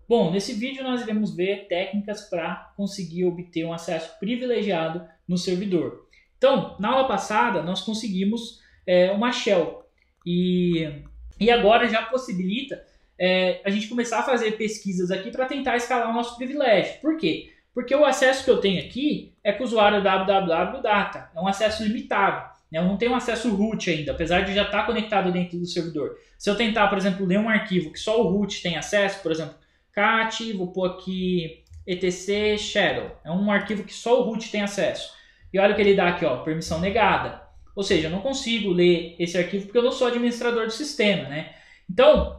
Bom, nesse vídeo nós iremos ver técnicas para conseguir obter um acesso privilegiado no servidor. Então, na aula passada nós conseguimos uma shell e agora já possibilita a gente começar a fazer pesquisas aqui para tentar escalar o nosso privilégio. Por quê? Porque o acesso que eu tenho aqui é com o usuário www.data, é um acesso limitado. Eu não tenho acesso root ainda, apesar de já estar conectado dentro do servidor. Se eu tentar, por exemplo, ler um arquivo que só o root tem acesso, por exemplo, cat, vou pôr aqui etc shadow, é um arquivo que só o root tem acesso. E olha o que ele dá aqui, ó, permissão negada. Ou seja, eu não consigo ler esse arquivo porque eu não sou administrador do sistema, né? Então,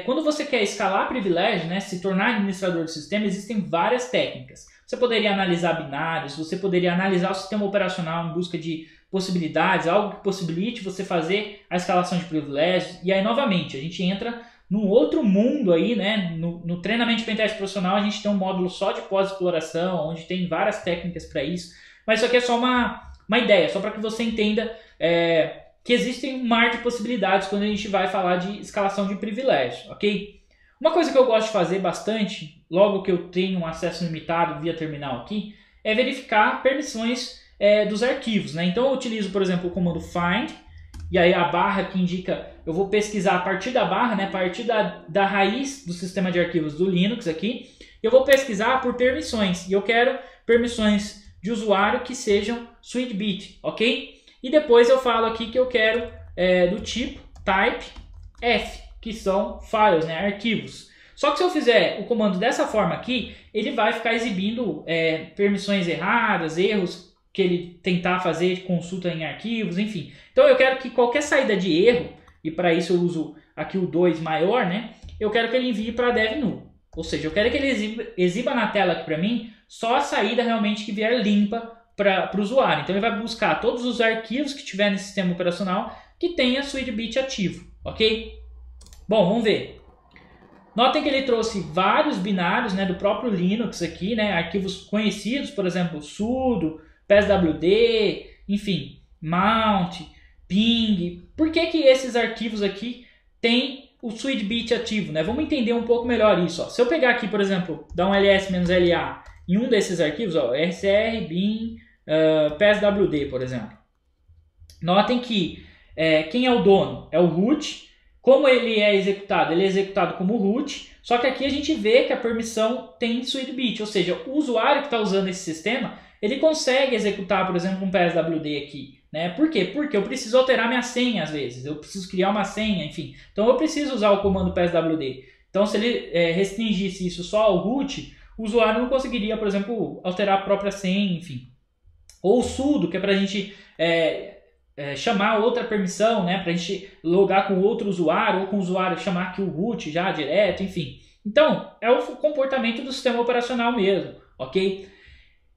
quando você quer escalar privilégio, né, se tornar administrador do sistema, existem várias técnicas. Você poderia analisar binários, você poderia analisar o sistema operacional em busca de possibilidades, algo que possibilite você fazer a escalação de privilégios. E aí, novamente, a gente entra num outro mundo aí, né? No treinamento de pentest profissional, a gente tem um módulo só de pós-exploração, onde tem várias técnicas para isso. Mas isso aqui é só uma ideia, só para que você entenda que existem um mar de possibilidades quando a gente vai falar de escalação de privilégios, ok? Uma coisa que eu gosto de fazer bastante, logo que eu tenho um acesso limitado via terminal aqui, é verificar permissões dos arquivos, né? Então eu utilizo, por exemplo, o comando find, e aí a barra que indica, eu vou pesquisar a partir da barra, né? A partir da raiz do sistema de arquivos do Linux aqui, eu vou pesquisar por permissões, e eu quero permissões de usuário que sejam suite-bit, ok? E depois eu falo aqui que eu quero do tipo type F, que são files, né, arquivos. Só que se eu fizer o comando dessa forma aqui, ele vai ficar exibindo permissões erradas, erros que ele tentar fazer consulta em arquivos, enfim. Então eu quero que qualquer saída de erro, e para isso eu uso aqui o 2 maior, né, eu quero que ele envie para dev null. Ou seja, eu quero que ele exiba na tela aqui para mim só a saída realmente que vier limpa para o usuário. Então ele vai buscar todos os arquivos que tiver nesse sistema operacional que tenha suite-bit ativo, ok? Bom, vamos ver. Notem que ele trouxe vários binários, né, do próprio Linux aqui, né, arquivos conhecidos, por exemplo, sudo, pswd, enfim, mount, ping. Por que esses arquivos aqui têm o suite-bit ativo, né? Vamos entender um pouco melhor isso. Ó. Se eu pegar aqui, por exemplo, dar um ls-la em um desses arquivos, ó, rcr, bin, pswd, por exemplo. Notem que quem é o dono? É o root. Como ele é executado? Ele é executado como root, só que aqui a gente vê que a permissão tem suite-bit, ou seja, o usuário que está usando esse sistema, ele consegue executar, por exemplo, um pswd aqui. Né? Por quê? Porque eu preciso alterar minha senha às vezes, eu preciso criar uma senha, enfim. Então eu preciso usar o comando pswd. Então se ele restringisse isso só ao root, o usuário não conseguiria, por exemplo, alterar a própria senha, enfim. Ou sudo, que é para a gente chamar outra permissão, né? Para a gente logar com outro usuário, ou com o usuário chamar aqui o root já direto, enfim. Então, é o comportamento do sistema operacional mesmo, ok?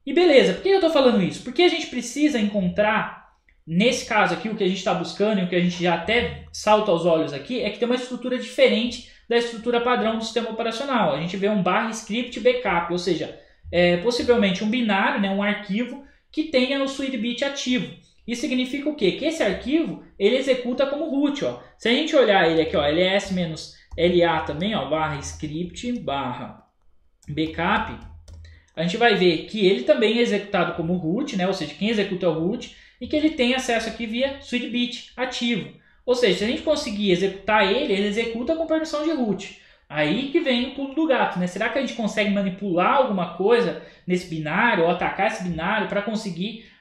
E beleza, por que eu estou falando isso? Porque a gente precisa encontrar, nesse caso aqui, o que a gente está buscando e o que a gente já até salta aos olhos aqui, é que tem uma estrutura diferente da estrutura padrão do sistema operacional. A gente vê um /script backup, ou seja, possivelmente um binário, né, um arquivo que tenha o suite-bit ativo. Isso significa o quê? Que esse arquivo ele executa como root. Ó. Se a gente olhar ele aqui, ó, ls-la também, ó, /script /backup, a gente vai ver que ele também é executado como root, né? Ou seja, quem executa é o root, e que ele tem acesso aqui via suite-bit ativo. Ou seja, se a gente conseguir executar ele executa com permissão de root. Aí que vem o pulo do gato, né? Será que a gente consegue manipular alguma coisa nesse binário ou atacar esse binário para conseguir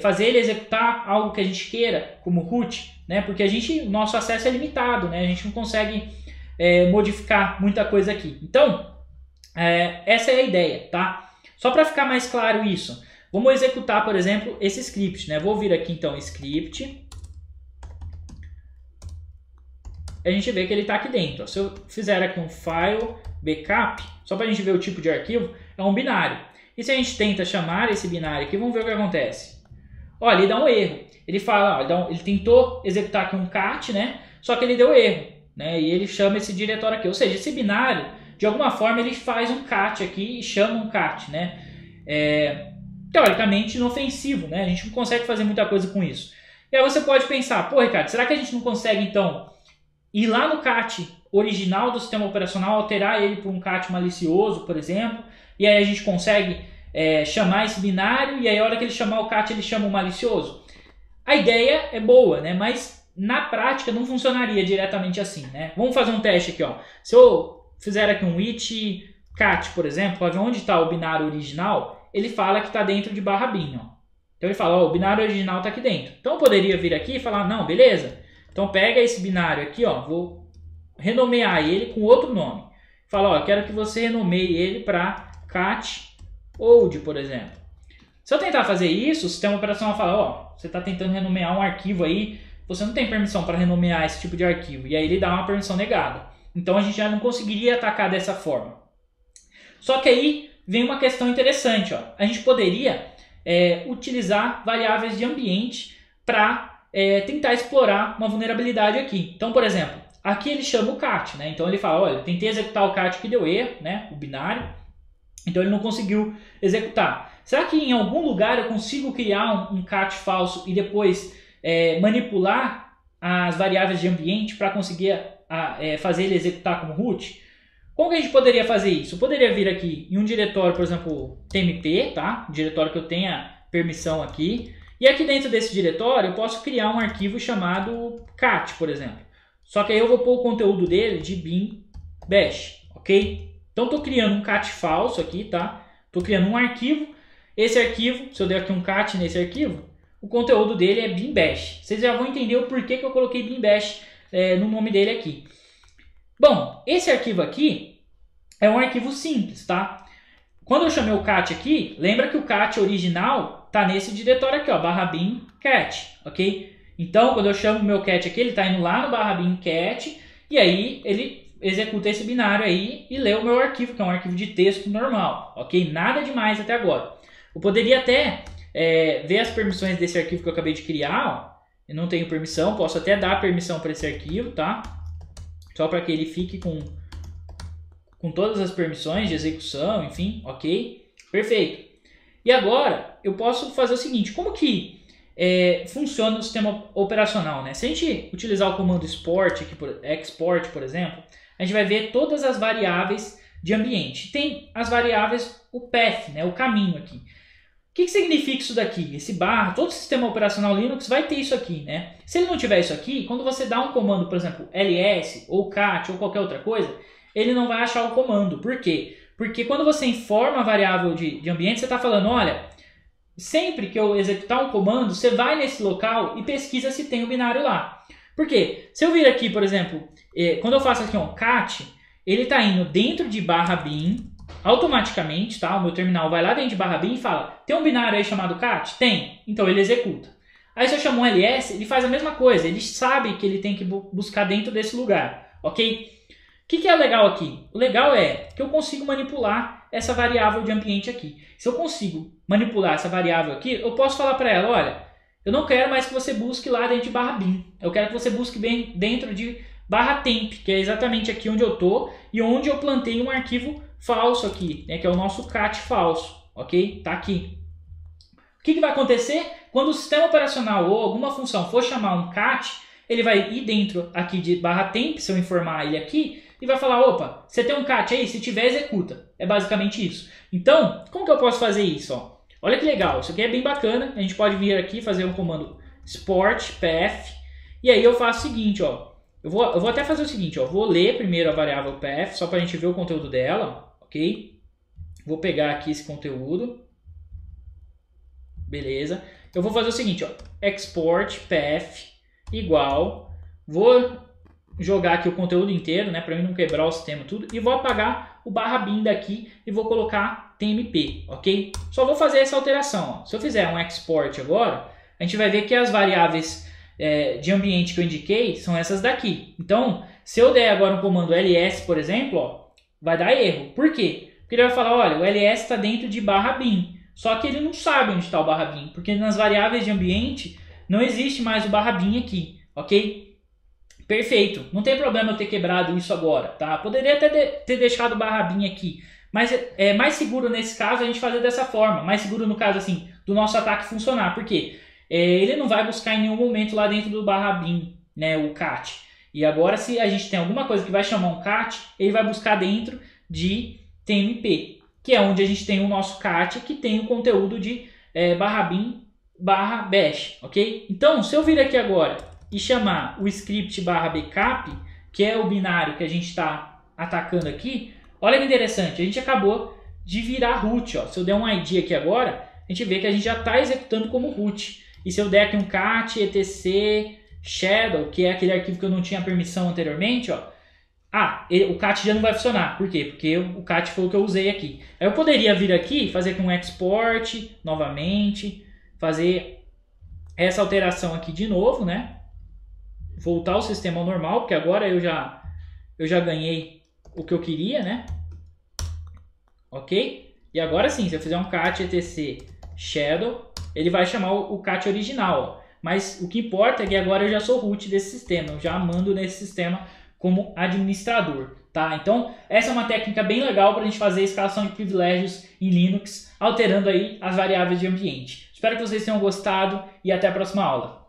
fazer ele executar algo que a gente queira como root, né? Porque o nosso acesso é limitado, né? A gente não consegue modificar muita coisa aqui. Então, essa é a ideia, tá? Só para ficar mais claro isso, vamos executar, por exemplo, esse script, né? Vou vir aqui então script. A gente vê que ele está aqui dentro. Ó. Se eu fizer aqui um file backup, só para a gente ver o tipo de arquivo, é um binário. E se a gente tenta chamar esse binário aqui, vamos ver o que acontece. Olha, ele dá um erro. Ele fala, ó, ele tentou executar aqui um cat, né? Só que ele deu erro, né? E ele chama esse diretório aqui. Ou seja, esse binário, de alguma forma, ele faz um cat aqui e chama um cat, né? Teoricamente inofensivo, né? A gente não consegue fazer muita coisa com isso. E aí você pode pensar, pô, Ricardo, será que a gente não consegue, então, ir lá no cat original do sistema operacional, alterar ele para um cat malicioso, por exemplo, e aí a gente consegue chamar esse binário, e aí a hora que ele chamar o cat, ele chama o malicioso. A ideia é boa, né? Mas na prática não funcionaria diretamente assim, né? Vamos fazer um teste aqui, ó. Se eu fizer aqui um it cat, por exemplo, para ver onde está o binário original, ele fala que está dentro de /bin, ó. Então ele fala, ó, o binário original está aqui dentro. Então eu poderia vir aqui e falar, não, beleza. Então pega esse binário aqui, ó, vou renomear ele com outro nome. Fala, ó, eu quero que você renomeie ele para cat old, por exemplo. Se eu tentar fazer isso, o sistema operacional fala, ó, você está tentando renomear um arquivo aí, você não tem permissão para renomear esse tipo de arquivo. E aí ele dá uma permissão negada. Então a gente já não conseguiria atacar dessa forma. Só que aí vem uma questão interessante, ó. A gente poderia utilizar variáveis de ambiente para tentar explorar uma vulnerabilidade aqui. Então, por exemplo, aqui ele chama o cat, né? Então ele fala, olha, tentei executar o cat que deu erro, né? O binário. Então ele não conseguiu executar. Será que em algum lugar eu consigo criar um cat falso e depois manipular as variáveis de ambiente para conseguir fazer ele executar como root? Como que a gente poderia fazer isso? Eu poderia vir aqui em um diretório, por exemplo, tmp, tá? Um diretório que eu tenha permissão aqui. E aqui dentro desse diretório eu posso criar um arquivo chamado cat, por exemplo. Só que aí eu vou pôr o conteúdo dele de bin bash, ok? Então estou criando um cat falso aqui, tá? Estou criando um arquivo. Esse arquivo, se eu der aqui um cat nesse arquivo, o conteúdo dele é bin bash. Vocês já vão entender o porquê que eu coloquei bin bash no nome dele aqui. Bom, esse arquivo aqui é um arquivo simples, tá? Quando eu chamei o cat aqui, lembra que o cat original está nesse diretório aqui, ó, /bin cat, ok? Então, quando eu chamo o meu cat aqui, ele está indo lá no /bin cat e aí ele executa esse binário aí e lê o meu arquivo, que é um arquivo de texto normal, ok? Nada demais até agora. Eu poderia até ver as permissões desse arquivo que eu acabei de criar, ó. Eu não tenho permissão, posso até dar permissão para esse arquivo, tá? Só para que ele fique com todas as permissões de execução, enfim, ok? Perfeito. E agora eu posso fazer o seguinte, como que funciona o sistema operacional, né? Se a gente utilizar o comando export, export, por exemplo, a gente vai ver todas as variáveis de ambiente. Tem as variáveis, o path, né? O caminho aqui. O que significa isso daqui? Esse barra, todo sistema operacional Linux vai ter isso aqui, né? Se ele não tiver isso aqui, quando você dá um comando, por exemplo, ls ou cat ou qualquer outra coisa, ele não vai achar o comando. Por quê? Porque quando você informa a variável de ambiente, você está falando, olha, sempre que eu executar um comando, você vai nesse local e pesquisa se tem o binário lá. Por quê? Se eu vir aqui, por exemplo, quando eu faço aqui um cat, ele está indo dentro de /bin, automaticamente, tá? O meu terminal vai lá dentro de /bin e fala, tem um binário aí chamado cat? Tem. Então ele executa. Aí se eu chamo um ls, ele faz a mesma coisa. Ele sabe que ele tem que buscar dentro desse lugar, ok? O que é legal aqui? O legal é que eu consigo manipular essa variável de ambiente aqui. Se eu consigo manipular essa variável aqui, eu posso falar para ela, olha, eu não quero mais que você busque lá dentro de /bin. Eu quero que você busque bem dentro de /temp, que é exatamente aqui onde eu estou e onde eu plantei um arquivo falso aqui, né, que é o nosso cat falso, ok? Tá aqui. O que vai acontecer? Quando o sistema operacional ou alguma função for chamar um cat, ele vai ir dentro aqui de /temp, se eu informar ele aqui, e vai falar, opa, você tem um cat aí? Se tiver, executa. É basicamente isso. Então, como que eu posso fazer isso? Ó? Olha que legal, isso aqui é bem bacana. A gente pode vir aqui fazer um comando export path, e aí eu faço o seguinte, ó. Eu vou até fazer o seguinte, ó. Vou ler primeiro a variável path, só para a gente ver o conteúdo dela, ok? Vou pegar aqui esse conteúdo. Beleza. Eu vou fazer o seguinte, ó. Export path igual. Vou jogar aqui o conteúdo inteiro, né, para mim não quebrar o sistema tudo, e vou apagar o /bin daqui e vou colocar tmp, ok? Só vou fazer essa alteração, ó. Se eu fizer um export agora, a gente vai ver que as variáveis de ambiente que eu indiquei são essas daqui. Então, se eu der agora um comando ls, por exemplo, ó, vai dar erro. Por quê? Porque ele vai falar, olha, o ls está dentro de /bin, só que ele não sabe onde está o /bin, porque nas variáveis de ambiente não existe mais o /bin aqui, ok? Perfeito, não tem problema eu ter quebrado isso agora, tá? Poderia até ter deixado o /bin aqui, mas é mais seguro nesse caso a gente fazer dessa forma, mais seguro no caso assim, do nosso ataque funcionar, porque ele não vai buscar em nenhum momento lá dentro do /bin, né, o cat. E agora, se a gente tem alguma coisa que vai chamar um cat, ele vai buscar dentro de TMP, que é onde a gente tem o nosso cat, que tem o conteúdo de /bin/bash, ok? Então, se eu vir aqui agora e chamar o script /backup, que é o binário que a gente está atacando aqui, olha que interessante, a gente acabou de virar root. Ó. Se eu der um id aqui agora, a gente vê que a gente já está executando como root. E se eu der aqui um cat etc shadow, que é aquele arquivo que eu não tinha permissão anteriormente, ó, o cat já não vai funcionar. Por quê? Porque o cat foi o que eu usei aqui. Aí eu poderia vir aqui, fazer aqui um export novamente, fazer essa alteração aqui de novo, né? Voltar o sistema ao normal, porque agora eu já ganhei o que eu queria, né? Ok? E agora sim, se eu fizer um cat etc shadow, ele vai chamar o cat original, ó. Mas o que importa é que agora eu já sou root desse sistema, eu já mando nesse sistema como administrador, tá? Então, essa é uma técnica bem legal para a gente fazer escalação de privilégios em Linux, alterando aí as variáveis de ambiente. Espero que vocês tenham gostado e até a próxima aula.